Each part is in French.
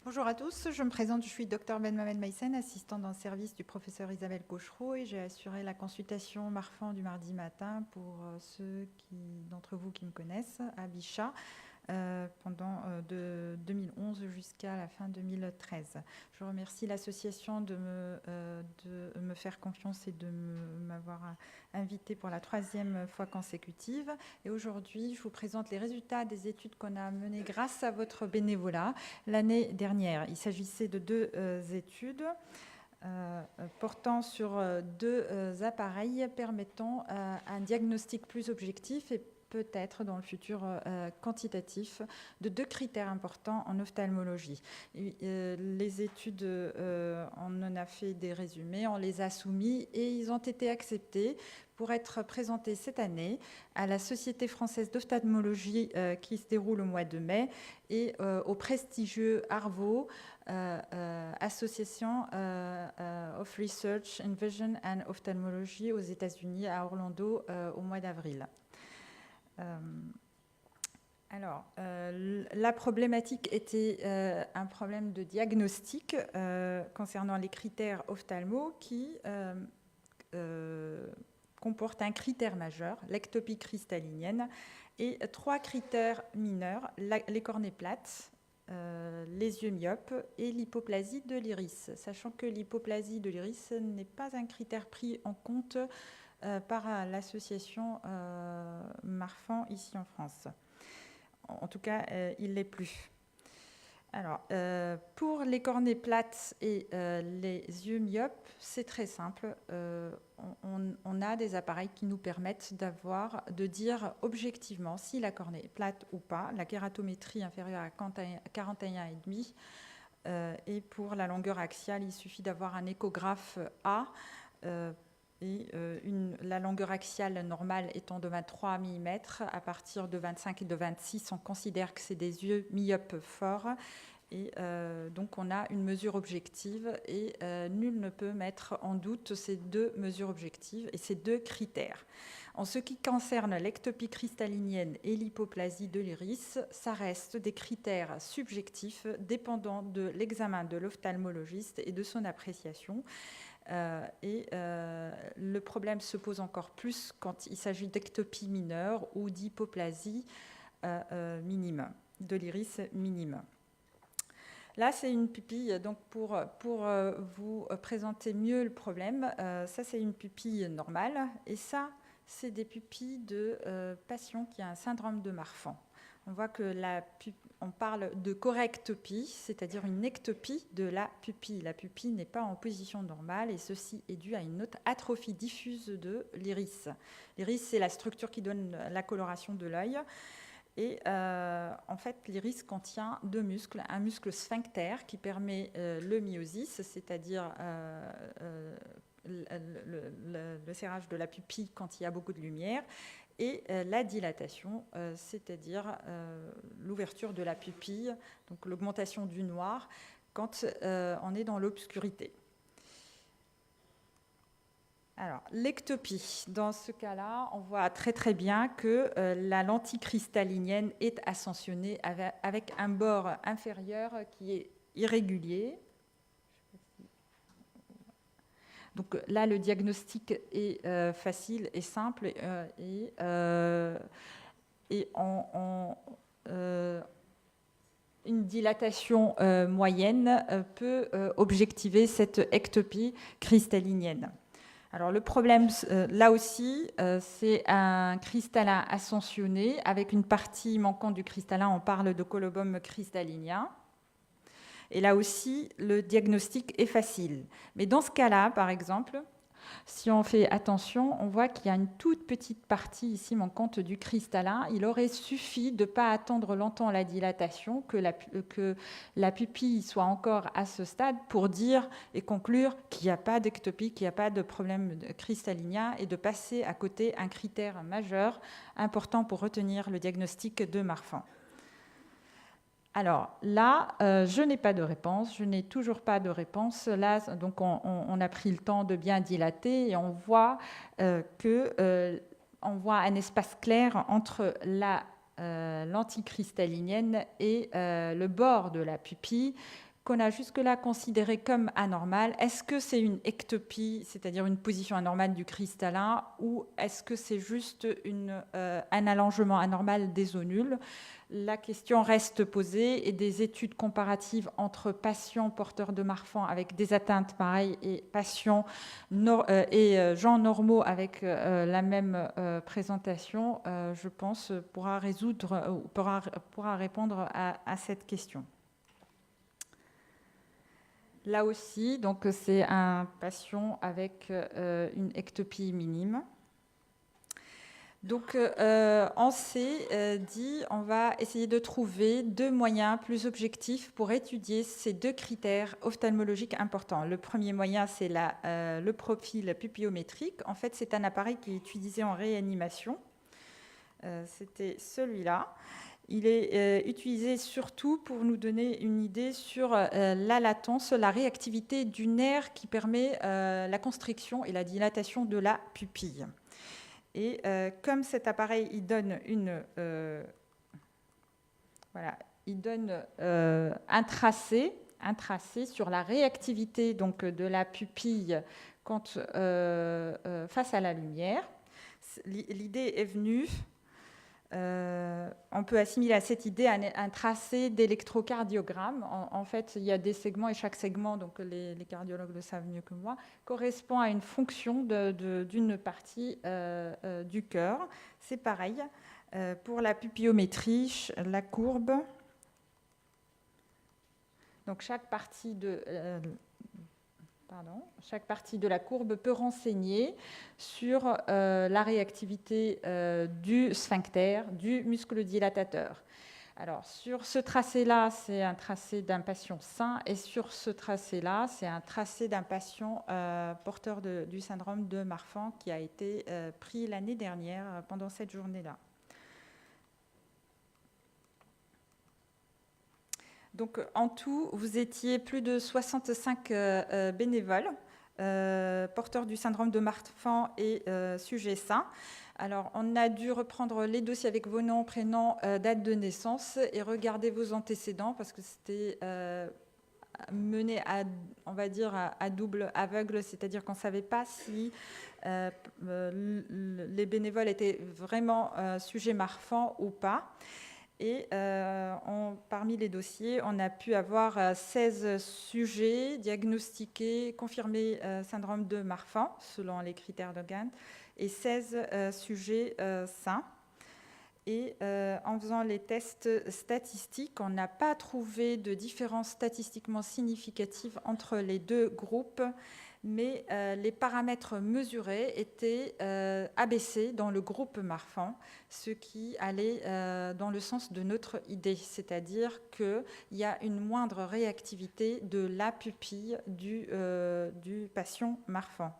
Bonjour à tous, je me présente, je suis Dr Ben-Mohamed Maïsen, assistante dans le service du professeur Isabelle Cochereau et j'ai assuré la consultation Marfan du mardi matin pour ceux d'entre vous qui me connaissent à Bichat pendant de 2011 jusqu'à la fin 2013. Je remercie l'association de me faire confiance et de m'avoir invité pour la troisième fois consécutive. Et aujourd'hui, je vous présente les résultats des études qu'on a menées grâce à votre bénévolat l'année dernière. Il s'agissait de deux études portant sur deux appareils permettant un diagnostic plus objectif et peut-être dans le futur quantitatif de deux critères importants en ophtalmologie. Les études, on en a fait des résumés, on les a soumis et ils ont été acceptés pour être présentés cette année à la Société française d'ophtalmologie qui se déroule au mois de mai et au prestigieux ARVO, Association of Research in Vision and Ophthalmology aux États-Unis, à Orlando, au mois d'avril. La problématique était un problème de diagnostic concernant les critères ophtalmo qui comportent un critère majeur, l'ectopie cristallinienne, et trois critères mineurs, les cornées plates, les yeux myopes et l'hypoplasie de l'iris, sachant que l'hypoplasie de l'iris n'est pas un critère pris en compte par l'association Marfan ici en France. En tout cas, il ne l'est plus. Alors, pour les cornées plates et les yeux myopes, c'est très simple. On a des appareils qui nous permettent de dire objectivement si la cornée est plate ou pas, la kératométrie inférieure à 41,5. Et pour la longueur axiale, il suffit d'avoir un échographe A. La longueur axiale normale étant de 23 mm, à partir de 25 et de 26, on considère que c'est des yeux myopes forts. Et donc on a une mesure objective et nul ne peut mettre en doute ces deux mesures objectives et ces deux critères. En ce qui concerne l'ectopie cristallinienne et l'hypoplasie de l'iris, ça reste des critères subjectifs dépendant de l'examen de l'ophtalmologiste et de son appréciation. Le problème se pose encore plus quand il s'agit d'ectopie mineure ou d'hypoplasie minime, de l'iris minime. Là, c'est une pupille, donc pour vous présenter mieux le problème, ça c'est une pupille normale, et ça c'est des pupilles de patients qui ont un syndrome de Marfan. On voit que on parle de correctopie, c'est-à-dire une ectopie de la pupille. La pupille n'est pas en position normale et ceci est dû à une atrophie diffuse de l'iris. L'iris, c'est la structure qui donne la coloration de l'œil. Et en fait, l'iris contient deux muscles. Un muscle sphincter qui permet le myosis, c'est-à-dire le serrage de la pupille quand il y a beaucoup de lumière, et la dilatation, c'est-à-dire l'ouverture de la pupille, donc l'augmentation du noir quand on est dans l'obscurité. Alors, l'ectopie, dans ce cas-là, on voit très très bien que la lentille cristallinienne est ascensionnée avec un bord inférieur qui est irrégulier. Donc là, le diagnostic est facile et simple une dilatation moyenne peut objectiver cette ectopie cristallinienne. Alors le problème, là aussi, c'est un cristallin ascensionné avec une partie manquante du cristallin, on parle de colobum cristallinien. Et là aussi, le diagnostic est facile. Mais dans ce cas-là, par exemple, si on fait attention, on voit qu'il y a une toute petite partie ici manquante du cristallin. Il aurait suffi de ne pas attendre longtemps la dilatation, que la pupille soit encore à ce stade pour dire et conclure qu'il n'y a pas d'ectopie, qu'il n'y a pas de problème cristallinien et de passer à côté un critère majeur important pour retenir le diagnostic de Marfan. Alors là, je n'ai pas de réponse, je n'ai toujours pas de réponse. Là, donc on a pris le temps de bien dilater et on voit on voit un espace clair entre la lentille cristallinienne et le bord de la pupille qu'on a jusque-là considéré comme anormale. Est-ce que c'est une ectopie, c'est-à-dire une position anormale du cristallin, ou est-ce que c'est juste un allongement anormal des onules? La question reste posée et des études comparatives entre patients porteurs de Marfan avec des atteintes pareilles et patients et gens normaux avec la même présentation, je pense, pourra répondre à cette question. Là aussi, donc c'est un patient avec une ectopie minime. Donc, on s'est dit, on va essayer de trouver 2 moyens plus objectifs pour étudier ces 2 critères ophtalmologiques importants. Le premier moyen, c'est le profil pupillométrique. En fait, c'est un appareil qui est utilisé en réanimation. C'était celui-là. Il est utilisé surtout pour nous donner une idée sur la latence, la réactivité du nerf qui permet la constriction et la dilatation de la pupille. Et comme cet appareil, il donne un tracé sur la réactivité donc, de la pupille face à la lumière. L'idée est venue, on peut assimiler à cette idée un tracé d'électrocardiogramme. En fait, il y a des segments et chaque segment, donc les cardiologues le savent mieux que moi, correspond à une fonction d'une partie du cœur. C'est pareil pour la pupillométrie, la courbe. Donc chaque partie de la courbe peut renseigner sur la réactivité du sphincter, du muscle dilatateur. Alors, sur ce tracé-là, c'est un tracé d'un patient sain, et sur ce tracé-là, c'est un tracé d'un patient porteur du syndrome de Marfan qui a été pris l'année dernière pendant cette journée-là. Donc, en tout, vous étiez plus de 65 bénévoles, porteurs du syndrome de Marfan et sujets sains. Alors, on a dû reprendre les dossiers avec vos noms, prénoms, date de naissance et regarder vos antécédents parce que c'était mené on va dire, à double aveugle, c'est-à-dire qu'on ne savait pas si les bénévoles étaient vraiment sujets Marfan ou pas. Et parmi les dossiers, on a pu avoir 16 sujets diagnostiqués, confirmés syndrome de Marfan, selon les critères de Gantt, et 16 sujets sains. Et en faisant les tests statistiques, on n'a pas trouvé de différence statistiquement significative entre les 2 groupes, mais les paramètres mesurés étaient abaissés dans le groupe Marfan, ce qui allait dans le sens de notre idée, c'est-à-dire qu'il y a une moindre réactivité de la pupille du patient Marfan.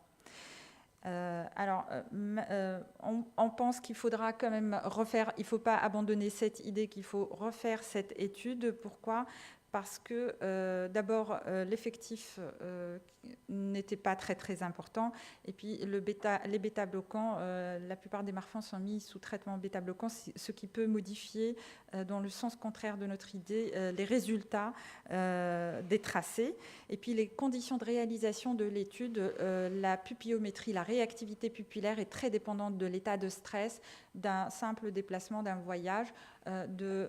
On pense qu'il faudra quand même refaire, il ne faut pas abandonner cette idée qu'il faut refaire cette étude. Pourquoi ? Parce que d'abord, l'effectif n'était pas très, très important. Et puis, les bêta-bloquants, la plupart des Marfans sont mis sous traitement bêta-bloquant, ce qui peut modifier, dans le sens contraire de notre idée, les résultats des tracés. Et puis, les conditions de réalisation de l'étude, la pupillométrie, la réactivité pupillaire est très dépendante de l'état de stress, d'un simple déplacement, d'un voyage, du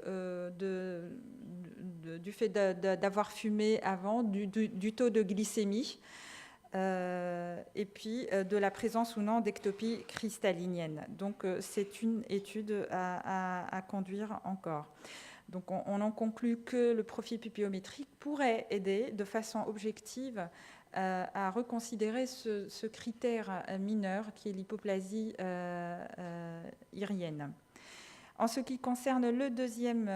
fait d'avoir fumé avant, du taux de glycémie, et puis de la présence ou non d'ectopie cristallinienne. Donc c'est une étude à conduire encore. Donc on en conclut que le profil pupillométrique pourrait aider de façon objective à reconsidérer ce critère mineur qui est l'hypoplasie irienne. En ce qui concerne le deuxième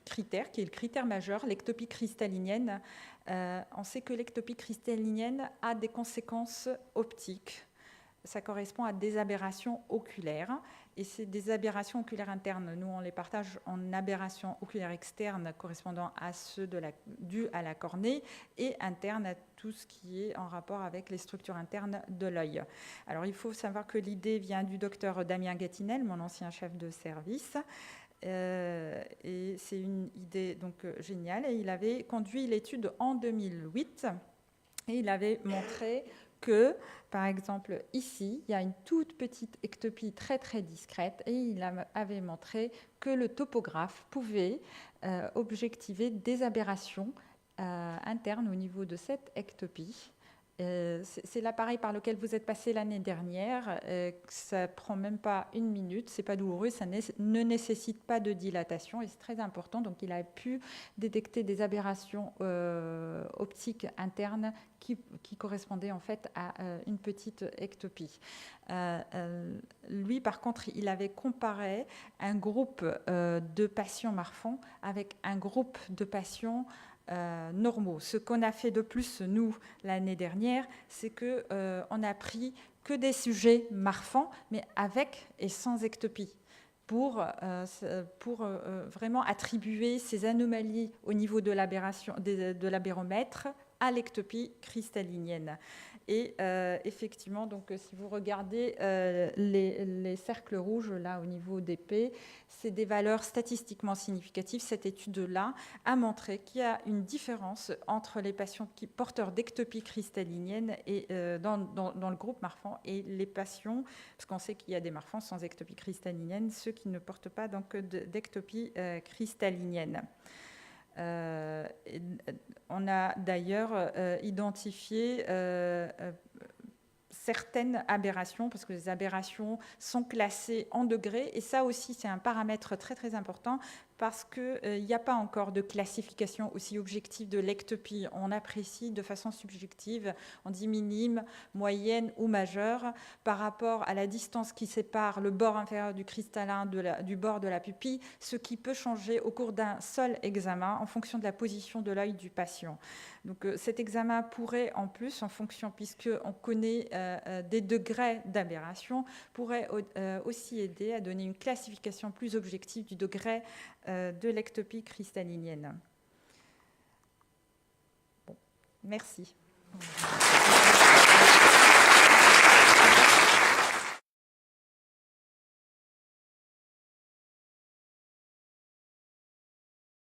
critère, qui est le critère majeur, l'ectopie cristallinienne, on sait que l'ectopie cristallinienne a des conséquences optiques. Ça correspond à des aberrations oculaires. Et c'est des aberrations oculaires internes. Nous, on les partage en aberrations oculaires externes correspondant à ceux dus à la cornée et internes à tout ce qui est en rapport avec les structures internes de l'œil. Alors, il faut savoir que l'idée vient du docteur Damien Gatinel, mon ancien chef de service, Et c'est une idée donc géniale. Et il avait conduit l'étude en 2008 et il avait montré que, par exemple, ici, il y a une toute petite ectopie très très discrète et il avait montré que le topographe pouvait objectiver des aberrations internes au niveau de cette ectopie. C'est l'appareil par lequel vous êtes passé l'année dernière. Ça ne prend même pas une minute, c'est pas douloureux, ça ne nécessite pas de dilatation et c'est très important. Donc il a pu détecter des aberrations optiques internes qui correspondaient en fait à une petite ectopie. Lui, par contre, il avait comparé un groupe de patients Marfan avec un groupe de patients normaux. Ce qu'on a fait de plus, nous, l'année dernière, c'est qu'on a pris que des sujets Marfan, mais avec et sans ectopie, pour vraiment attribuer ces anomalies au niveau de l'aberration, de l'abéromètre à l'ectopie cristallinienne. Et effectivement, donc, si vous regardez les cercles rouges là au niveau des P, c'est des valeurs statistiquement significatives. Cette étude-là a montré qu'il y a une différence entre les patients porteurs d'ectopie cristallinienne et, dans le groupe Marfan et les patients, parce qu'on sait qu'il y a des Marfans sans ectopie cristallinienne, ceux qui ne portent pas donc d'ectopie cristallinienne. On a d'ailleurs identifié certaines aberrations, parce que les aberrations sont classées en degrés, et ça aussi c'est un paramètre très très important, parce qu'il n'y a pas encore de classification aussi objective de l'ectopie. On apprécie de façon subjective, on dit minime, moyenne ou majeure, par rapport à la distance qui sépare le bord inférieur du cristallin du bord de la pupille, ce qui peut changer au cours d'un seul examen en fonction de la position de l'œil du patient. Donc cet examen pourrait en plus, en fonction, puisqu'on connaît des degrés d'aberration, pourrait aussi aider à donner une classification plus objective du degré de l'ectopie cristallinienne. Bon, merci.